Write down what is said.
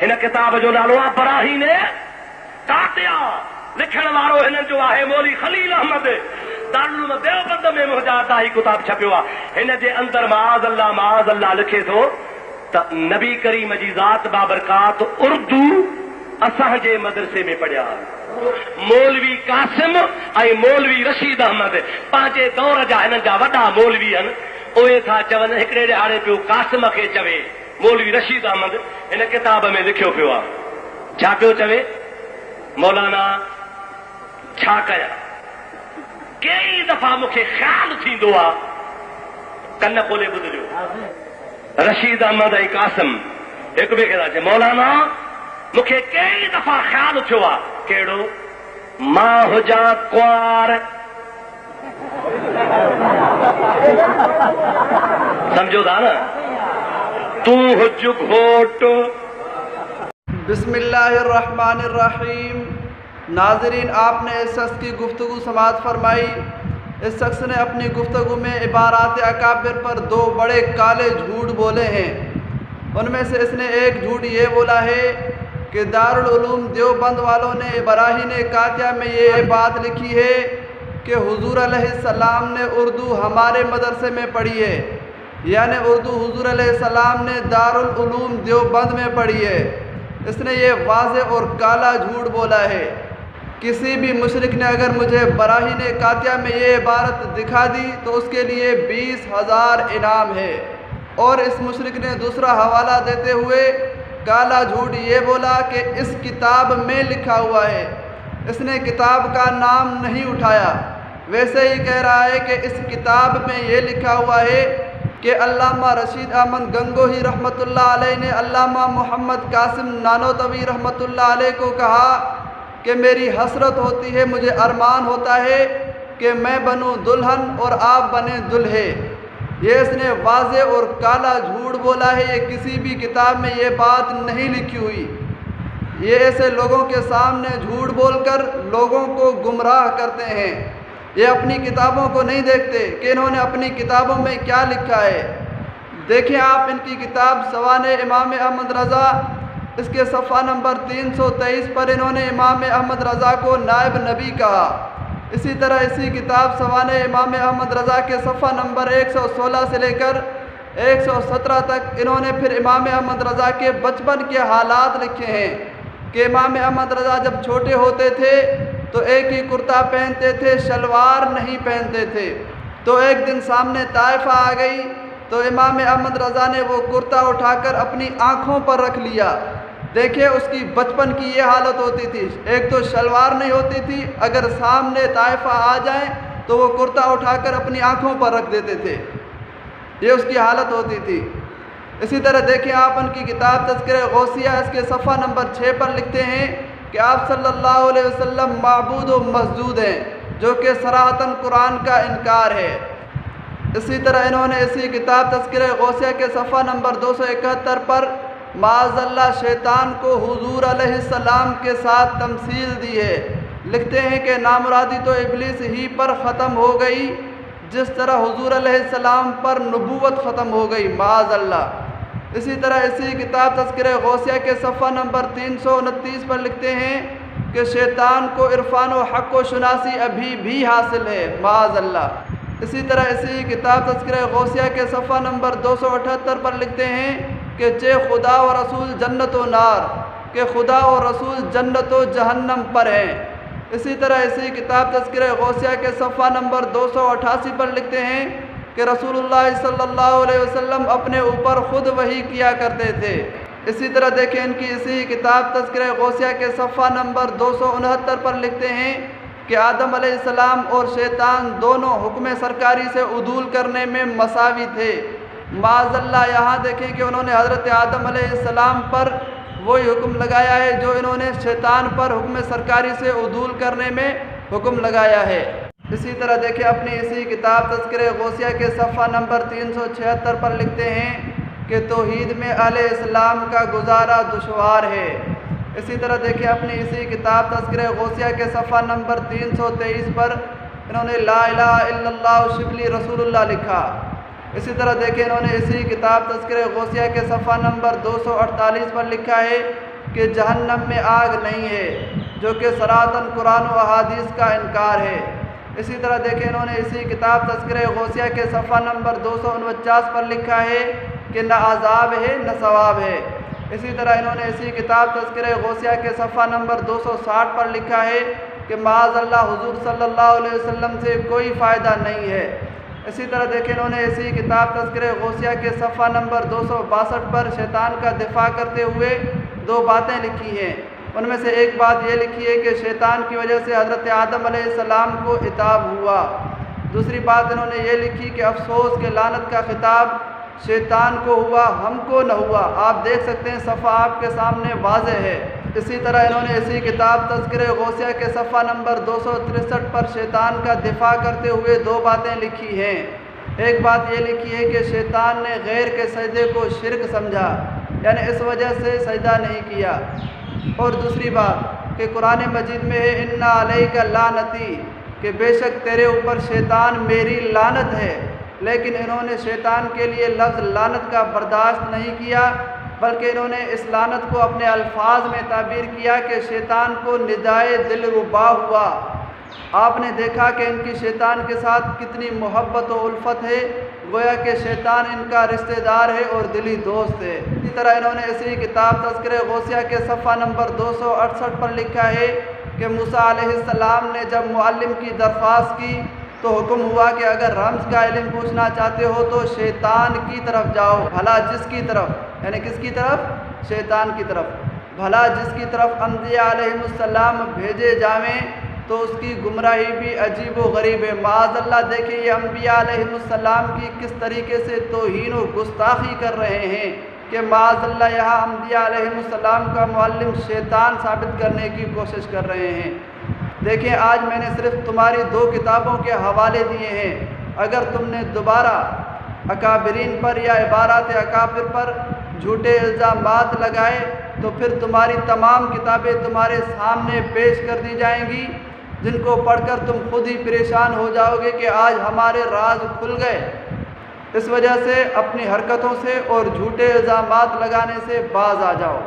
हिन किताब जो नालो आहे बराहीन कातिया। लिखण वारो हिन जो आहे मौलवी खलील अहमद। दारुल देवबंद में मुहजादा ही किताब छपियो आहे। हिन जे अंदर माज़ अल्लाह लिखे थो त नबी करीम जी ज़ात बाबरकात उर्दू असांजे मदरसे में पढ़िया। मौलवी कासिम ऐं मौलवी रशीद अहमद पंहिंजे दौर जा हिननि जा वॾा मौलवी आहिनि। उहे था चवनि हिकिड़े ॾिहाड़े पियो कासिम खे चवे मौलवी रशीद अहमद हिन किताब में लिखियो पियो आहे। छा पियो चवे? मौलाना छा कयां? कई दफ़ा मूंखे ख़्यालु थींदो आहे, कन खोले ॿुधजो, रशीद अहमद ऐं कासिम हिक ॿिए खे था चए मौलाना मूंखे कई दफ़ा ख़्यालु थियो आहे। कहिड़ो? मां हुजां कुंवार। समझो था न? तूं हुज घोट। बिस्मिल्लाहिर्रहमानिर्रहीम। नाज़रीन, आपने इस शख्स की गुफ्तगू समाअत फरमाई। इस शख्स ने अपनी गुफ्तगू में इबारात अकाबिर पर दो बड़े काले झूठ बोले हैं। उनमें से इसने एक झूठ ये बोला है कि दारुल उलूम देवबंद वालों ने बराहीन कातिया में ये बात लिखी है कि हुजूर अलैहिस्सलाम ने उर्दू हमारे मदरसे में पढ़ी है, यानी उर्दू हुजूर अलैहिस्सलाम ने दारुल उलूम देवबंद में पढ़ी है। इसने ये वाज़ेह और काला झूठ बोला है। किसी भी मुशरिक ने अगर मुझे बराहीन कातिया में ये इबारत दिखा दी तो उसके लिए 20,000 इनाम है। और इस मुशरिक ने दूसरा हवाला देते हुए काला झूठ ये बोला कि इस किताब में लिखा हुआ है। इसने किताब का नाम नहीं उठाया। वैसे ही कह रहा है कि इस किताब में ये लिखा हुआ है कि अल्लामा रशीद अहमद गंगोही रहमतुल्लाह अलैह ने अल्लामा मोहम्मद कासिम नानोतवी रहमतुल्लाह अलैह को कहा कि मेरी हसरत होती है, मुझे अरमान होता है कि मैं बनूं दुल्हन और आप बने दुल्हे। ये इसने वाज़ेह और काला झूठ बोला है। ये किसी भी किताब में ये बात नहीं लिखी हुई। ये ऐसे लोगों के सामने झूठ बोलकर लोगों को गुमराह करते हैं। ये अपनी किताबों को नहीं देखते कि इन्होंने अपनी किताबों में क्या लिखा है। देखें आप इनकी किताब सवाने इमाम अहमद रज़ा, इसके सफ़ा नंबर 323 पर इन्होंने इमाम अहमद रज़ा को नायब नबी कहा। इसी तरह इसी किताब सवाने इमाम अहमद रज़ा के सफ़ा नंबर 116 से लेकर 117 तक इन्होंने फिर इमाम अहमद रज़ा के बचपन के हालात लिखे हैं कि इमाम अहमद रज़ा जब छोटे होते थे तो एक ही कुर्ता पहनते थे, शलवार नहीं पहनते थे। तो एक दिन सामने ताइफा आ गई तो इमाम अहमद रज़ा ने वो कुर्ता उठाकर अपनी आँखों पर रख लिया। देखिए उसकी बचपन की ये हालत होती थी। एक तो शलवार नहीं होती थी, अगर सामने ताइफा आ जाए तो वो कुर्ता उठाकर अपनी आँखों पर रख देते थे। ये उसकी हालत होती थी। इसी तरह देखें आप उनकी किताब तज़किरे गौसिया, इसके सफ़ा नंबर 6 पर लिखते हैं कि आप सल्लल्लाहु अलैहि वसल्लम माबूद व मस्जूद हैं, जो कि सराहतन कुरान का इनकार है। इसी तरह इन्होंने इसी किताब तज़किरे गौसिया के सफ़ा नंबर 271 पर माज़अल्लाह शैतान को हुजूर अलैहिस्सलाम के साथ तमसील दी है। लिखते हैं कि नामुरादी तो इब्लीस ही पर ख़त्म हो गई जिस तरह हुजूर अलैहिस्सलाम पर नबूवत ख़त्म हो गई, माज़अल्लाह। इसी तरह इसी किताब तज़किरे गौसिया के सफ़ा नंबर 329 पर लिखते हैं कि शैतान को इरफान व हक़ व शुनासी अभी भी हासिल है, माज़अल्लाह। इसी तरह इसी किताब तज़किरे गौसिया के सफ़ा नंबर 278 पर लिखते हैं कि चे खुदा व रसूल जन्नत व नार, कि खुदा और रसूल जन्नत व जहन्नम पर हैं। इसी तरह इसी किताब तज़किरे गौसिया के सफ़ा नंबर 288 पर लिखते हैं कि रसूलुल्लाह सल्लल्लाहु अलैहि वसल्लम अपने ऊपर ख़ुद वही किया करते थे। इसी तरह देखें इनकी इसी किताब तज़किरे गौसिया के सफ़ा नंबर 269 पर लिखते हैं कि आदम अलैहिस्सलाम और शैतान दोनों हुक्म सरकारी से उदूल करने में मसावी थे, माज़अल्लाह। यहाँ देखें कि उन्होंने हज़रत आदम अलैहिस्सलाम पर वही हुक्म लगाया है जो इन्होंने शैतान पर हुक्म सरकारी से उदूल करने में हुक्म लगाया है। इसी तरह देखें अपनी इसी किताब तज़किरे गौसिया के सफ़ा नंबर 376 पर लिखते हैं कि तौहीद में अहले इस्लाम का गुजारा दुश्वार है। इसी तरह देखें अपनी इसी किताब तज़किरे गौसिया के सफ़ा नंबर 323 पर इन्होंने ला इलाहा इल्लल्लाह शिबली रसूलुल्लाह लिखा। इसी तरह देखें इन्होंने इसी किताब तज़किरे गौसिया के सफ़ा नंबर 248 पर लिखा है کہ جہنم میں آگ نہیں ہے، جو کہ سراۃً قرآن و احادیث کا انکار ہے۔ اسی طرح دیکھیں انہوں نے اسی کتاب تذکرہ غوثیہ کے صفحہ نمبر 249 پر لکھا ہے کہ نہ عذاب ہے نہ ثواب ہے۔ اسی طرح انہوں نے اسی کتاب تذکرہ غوثیہ کے صفحہ نمبر 260 پر لکھا ہے کہ معاذ اللہ حضور صلی اللہ علیہ وسلم سے کوئی فائدہ نہیں ہے۔ اسی طرح دیکھیں انہوں نے اسی کتاب تذکرہ غوثیہ کے صفحہ نمبر 262 پر شیطان کا دفاع کرتے ہوئے 2 باتیں لکھی ہیں۔ ان میں سے ایک بات یہ لکھی ہے کہ شیطان کی وجہ سے حضرت آدم علیہ السلام کو عتاب ہوا۔ دوسری بات انہوں نے یہ لکھی کہ افسوس کہ لعنت کا خطاب شیطان کو ہوا، ہم کو نہ ہوا۔ آپ دیکھ سکتے ہیں صفحہ آپ کے سامنے واضح ہے۔ اسی طرح انہوں نے اسی کتاب تذکرہ غوثیہ کے صفحہ نمبر 263 پر شیطان کا دفاع کرتے ہوئے 2 باتیں لکھی ہیں۔ ایک بات یہ لکھی ہے کہ شیطان نے غیر کے سجدے کو شرک سمجھا، یعنی اس وجہ سے سجدہ نہیں کیا۔ اور دوسری بات کہ قرآن مجید میں ہے اِنَّ عَلَيْكَ لَعْنَتِي، کہ بے شک تیرے اوپر شیطان میری لعنت ہے۔ لیکن انہوں نے شیطان کے لیے لفظ لعنت کا برداشت نہیں کیا، بلکہ انہوں نے اس لعنت کو اپنے الفاظ میں تعبیر کیا کہ شیطان کو ندائے دل ربا ہوا۔ آپ نے دیکھا کہ ان کی شیطان کے ساتھ کتنی محبت و الفت ہے، گویا کہ شیطان ان کا رشتہ دار ہے اور دلی دوست ہے۔ اسی طرح انہوں نے اسی کتاب تذکرہ غوثیہ کے صفحہ نمبر 268 پر لکھا ہے کہ موسیٰ علیہ السلام نے جب معلم کی درخواست کی تو حکم ہوا کہ اگر رمز کا علم پوچھنا چاہتے ہو تو شیطان کی طرف جاؤ، بھلا جس کی طرف، یعنی کس کی طرف؟ شیطان کی طرف۔ بھلا جس کی طرف انبیاء علیہ السلام بھیجے جاویں تو اس کی گمراہی بھی عجیب و غریب ہے۔ معاذ اللہ دیکھیں یہ انبیاء علیہ السلام کی کس طریقے سے توہین و گستاخی کر رہے ہیں کہ معاذ اللہ یہاں انبیاء علیہ السلام کا معلم شیطان ثابت کرنے کی کوشش کر رہے ہیں۔ دیکھیں آج میں نے صرف تمہاری 2 کتابوں کے حوالے دیے ہیں، اگر تم نے دوبارہ اکابرین پر یا عبارات اکابر پر جھوٹے الزامات لگائے تو پھر تمہاری تمام کتابیں تمہارے سامنے پیش کر دی جائیں گی، جن کو پڑھ کر تم خود ہی پریشان ہو جاؤ گے کہ آج ہمارے راز کھل گئے۔ اس وجہ سے اپنی حرکتوں سے اور جھوٹے الزامات لگانے سے باز آ جاؤ۔